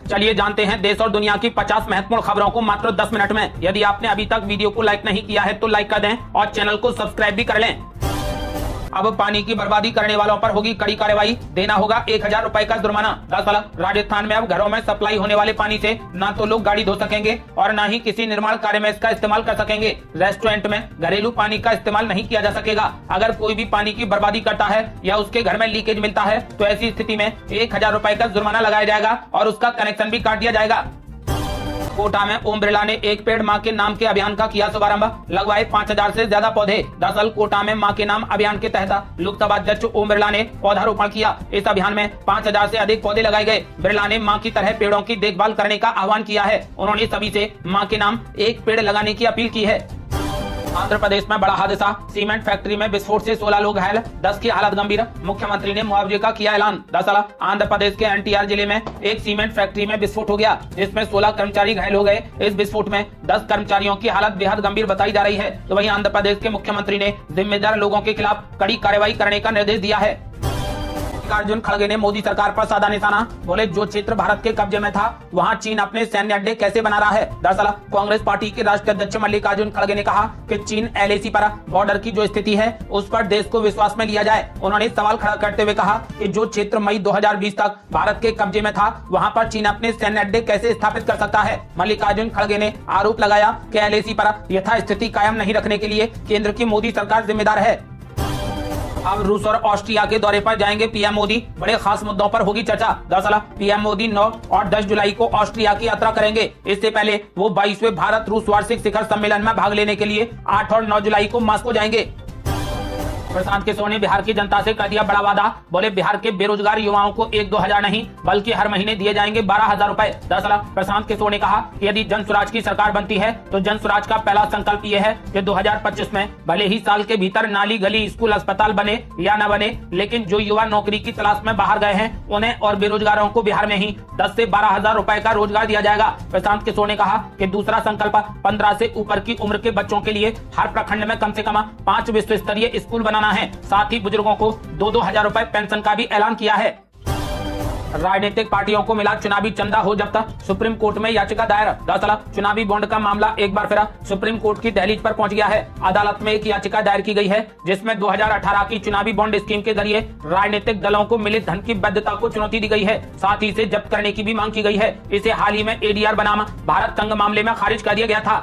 चलिए जानते हैं देश और दुनिया की 50 महत्वपूर्ण खबरों को मात्र 10 मिनट में। यदि आपने अभी तक वीडियो को लाइक नहीं किया है तो लाइक कर दें और चैनल को सब्सक्राइब भी कर लें। अब पानी की बर्बादी करने वालों पर होगी कड़ी कार्रवाई, देना होगा 1000 रुपए का जुर्माना। दरअसल राजस्थान में अब घरों में सप्लाई होने वाले पानी से न तो लोग गाड़ी धो सकेंगे और न ही किसी निर्माण कार्य में इसका इस्तेमाल कर सकेंगे। रेस्टोरेंट में घरेलू पानी का इस्तेमाल नहीं किया जा सकेगा। अगर कोई भी पानी की बर्बादी करता है या उसके घर में लीकेज मिलता है तो ऐसी स्थिति में 1000 रुपए का जुर्माना लगाया जाएगा और उसका कनेक्शन भी काट दिया जाएगा। कोटा में ओम बिरला ने एक पेड़ मां के नाम के अभियान का किया शुभारंभ, लगवाए 5000 से ज्यादा पौधे। दरअसल कोटा में मां के नाम अभियान के तहत लोकसभा अध्यक्ष ओम बिरला ने पौधारोपण किया। इस अभियान में 5000 से अधिक पौधे लगाए गए। बिरला ने मां की तरह पेड़ों की देखभाल करने का आह्वान किया है। उन्होंने सभी से मां के नाम एक पेड़ लगाने की अपील की है। आंध्र प्रदेश में बड़ा हादसा, सीमेंट फैक्ट्री में विस्फोट से 16 लोग घायल, 10 की हालत गंभीर। मुख्यमंत्री ने मुआवजे का किया ऐलान। दरअसल आंध्र प्रदेश के एनटीआर जिले में एक सीमेंट फैक्ट्री में विस्फोट हो गया जिसमें 16 कर्मचारी घायल हो गए। इस विस्फोट में 10 कर्मचारियों की हालत बेहद गंभीर बताई जा रही है। तो वहीं आंध्र प्रदेश के मुख्यमंत्री ने जिम्मेदार लोगों के खिलाफ कड़ी कार्रवाई करने का निर्देश दिया है। अर्जुन खड़गे ने मोदी सरकार पर साधा निशाना, बोले जो क्षेत्र भारत के कब्जे में था वहां चीन अपने सैन्य अड्डे कैसे बना रहा है। दरअसल कांग्रेस पार्टी के राष्ट्रीय अध्यक्ष मल्लिकार्जुन खड़गे ने कहा कि चीन एलएसी पर बॉर्डर की जो स्थिति है उस पर देश को विश्वास में लिया जाए। उन्होंने सवाल खड़ा करते हुए कहा कि जो क्षेत्र मई 2020 तक भारत के कब्जे में था वहां पर चीन अपने सैन्य अड्डे कैसे स्थापित कर सकता है। मल्लिकार्जुन खड़गे ने आरोप लगाया कि एलएसी पर यथास्थिति कायम नहीं रखने के लिए केंद्र की मोदी सरकार जिम्मेदार है। अब रूस और ऑस्ट्रिया के दौरे पर जाएंगे पीएम मोदी, बड़े खास मुद्दों पर होगी चर्चा। दरअसल पीएम मोदी 9 और 10 जुलाई को ऑस्ट्रिया की यात्रा करेंगे। इससे पहले वो 22वें भारत रूस वार्षिक शिखर सम्मेलन में भाग लेने के लिए 8 और 9 जुलाई को मॉस्को जाएंगे। प्रशांत किशोर ने बिहार की जनता से कर दिया बड़ा वादा, बोले बिहार के बेरोजगार युवाओं को 1-2 हजार नहीं बल्कि हर महीने दिए जाएंगे 12,000 रुपए। दरअसल प्रशांत किशोर ने कहा कि यदि जन स्वराज की सरकार बनती है तो जन स्वराज का पहला संकल्प ये है कि 2025 में भले ही साल के भीतर नाली गली स्कूल अस्पताल बने या न बने, लेकिन जो युवा नौकरी की तलाश में बाहर गए हैं उन्हें और बेरोजगारों को बिहार में ही 10 से 12,000 रुपए का रोजगार दिया जाएगा। प्रशांत किशोर ने कहा कि दूसरा संकल्प 15 से ऊपर की उम्र के बच्चों के लिए हर प्रखंड में कम से कम 5 विश्व स्तरीय स्कूल बनाना है। साथ ही बुजुर्गों को 2-2 हजार रुपए पेंशन का भी ऐलान किया है। राजनीतिक पार्टियों को मिला चुनावी चंदा हो जब्त, सुप्रीम कोर्ट में याचिका दायर। दरअसल चुनावी बॉन्ड का मामला एक बार फिर सुप्रीम कोर्ट की दहलीज पर पहुंच गया है। अदालत में एक याचिका दायर की गई है जिसमें 2018 की चुनावी बॉन्ड स्कीम के जरिए राजनीतिक दलों को मिले धन की वैधता को चुनौती दी गई है। साथ ही इसे जब्त करने की भी मांग की गई है। इसे हाल ही में एडीआर बनाम भारत संघ मामले में खारिज कर दिया गया था।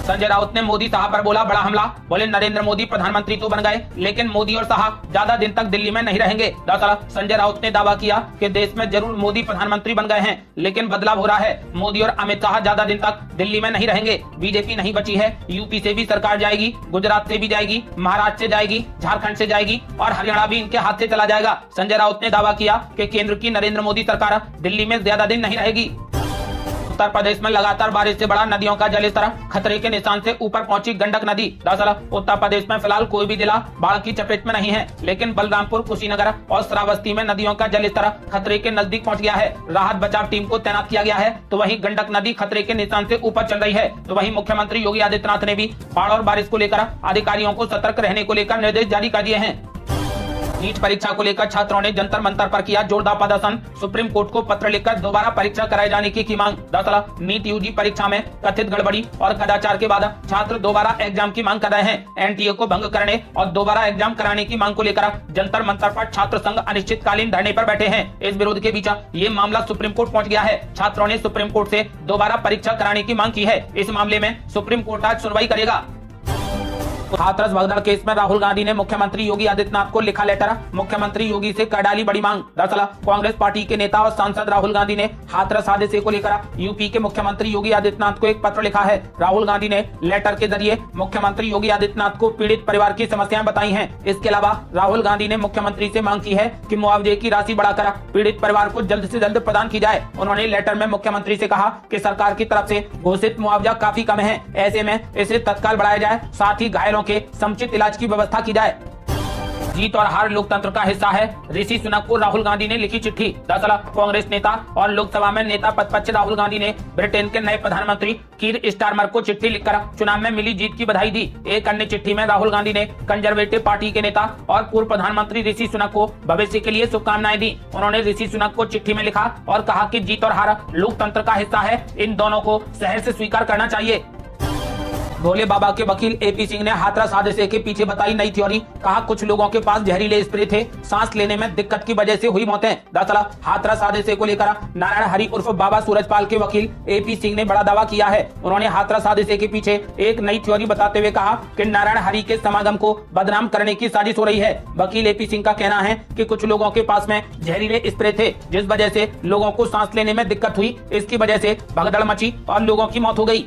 संजय राउत ने मोदी साहब पर बोला बड़ा हमला, बोले नरेंद्र मोदी प्रधानमंत्री तो बन गए लेकिन मोदी और साहब ज्यादा दिन तक दिल्ली में नहीं रहेंगे। दरअसल संजय राउत ने दावा किया कि देश में जरूर मोदी प्रधानमंत्री बन गए हैं लेकिन बदलाव हो रहा है। मोदी और अमित शाह ज्यादा दिन तक दिल्ली में नहीं रहेंगे। बीजेपी नहीं बची है, यूपी से भी सरकार जाएगी, गुजरात से भी जाएगी, महाराष्ट्र से जाएगी, झारखंड से जाएगी और हरियाणा भी इनके हाथ से चला जाएगा। संजय राउत ने दावा किया कि केंद्र की नरेंद्र मोदी सरकार दिल्ली में ज्यादा दिन नहीं रहेगी। उत्तर प्रदेश में लगातार बारिश से बढ़ा नदियों का जलस्तर, खतरे के निशान से ऊपर पहुंची गंडक नदी। दरअसल उत्तर प्रदेश में फिलहाल कोई भी जिला बाढ़ की चपेट में नहीं है लेकिन बलरामपुर, कुशीनगर और श्रावस्ती में नदियों का जलस्तर खतरे के नजदीक पहुंच गया है। राहत बचाव टीम को तैनात किया गया है तो वहीं गंडक नदी खतरे के निशान से ऊपर चल रही है। तो वहीं मुख्यमंत्री योगी आदित्यनाथ ने भी बाढ़ और बारिश को लेकर अधिकारियों को सतर्क रहने को लेकर निर्देश जारी कर दिए हैं। नीट परीक्षा को लेकर छात्रों ने जंतर मंतर पर किया जोरदार प्रदर्शन, सुप्रीम कोर्ट को पत्र लिखकर दोबारा परीक्षा कराए जाने की मांग। दरअसल नीट यूजी परीक्षा में कथित गड़बड़ी और कदाचार के बाद छात्र दोबारा एग्जाम की मांग कर रहे हैं। एनटीए को भंग करने और दोबारा एग्जाम कराने की मांग को लेकर जंतर मंतर पर छात्र संघ अनिश्चितकालीन धरने पर बैठे हैं। इस विरोध के बीच ये मामला सुप्रीम कोर्ट पहुंच गया है। छात्रों ने सुप्रीम कोर्ट से दोबारा परीक्षा कराने की मांग की है। इस मामले में सुप्रीम कोर्ट आज सुनवाई करेगा। हाथरस भगदड़ केस में राहुल गांधी ने मुख्यमंत्री योगी आदित्यनाथ को लिखा लेटर, मुख्यमंत्री योगी से कर डाली बड़ी मांग। दरअसल कांग्रेस पार्टी के नेता और सांसद राहुल गांधी ने हाथरस हादसे को लेकर यूपी के मुख्यमंत्री योगी आदित्यनाथ को एक पत्र लिखा है। राहुल गांधी ने लेटर के जरिए मुख्यमंत्री योगी आदित्यनाथ को पीड़ित परिवार की समस्याएं बताई हैं। इसके अलावा राहुल गांधी ने मुख्यमंत्री से मांग की है कि मुआवजे की राशि बढ़ाकर पीड़ित परिवार को जल्द से जल्द प्रदान की जाए। उन्होंने लेटर में मुख्यमंत्री से कहा कि सरकार की तरफ से घोषित मुआवजा काफी कम है, ऐसे में इसे तत्काल बढ़ाया जाए, साथ ही घायलों के समुचित इलाज की व्यवस्था की जाए। जीत और हार लोकतंत्र का हिस्सा है। ऋषि सुनक को राहुल गांधी ने लिखी चिट्ठी। दरअसल कांग्रेस नेता और लोकसभा में नेता पद पर राहुल गांधी ने ब्रिटेन के नए प्रधानमंत्री कीर स्टारमर को चिट्ठी लिखकर चुनाव में मिली जीत की बधाई दी। एक अन्य चिट्ठी में राहुल गांधी ने कंजर्वेटिव पार्टी के नेता और पूर्व प्रधानमंत्री ऋषि सुनक को भविष्य के लिए शुभकामनाएं दी। उन्होंने ऋषि सुनक को चिट्ठी में लिखा और कहा कि जीत और हार लोकतंत्र का हिस्सा है, इन दोनों को सहर्ष स्वीकार करना चाहिए। भोले बाबा के वकील एपी सिंह ने हाथरस हादसे के पीछे बताई नई थ्योरी। कहा कुछ लोगों के पास जहरीले स्प्रे थे, सांस लेने में दिक्कत की वजह से हुई मौतें। दरअसल हाथरस हादसे को लेकर नारायण हरि उर्फ बाबा सूरजपाल के वकील एपी सिंह ने बड़ा दावा किया है। उन्होंने हाथरस हादसे के पीछे एक नई थ्योरी बताते हुए कहा कि नारायण हरि के समागम को बदनाम करने की साजिश हो रही है। वकील एपी सिंह का कहना है कि कुछ लोगों के पास में जहरीले स्प्रे थे, जिस वजह से लोगों को सांस लेने में दिक्कत हुई। इसकी वजह से भगदड़ मची और लोगों की मौत हो गई।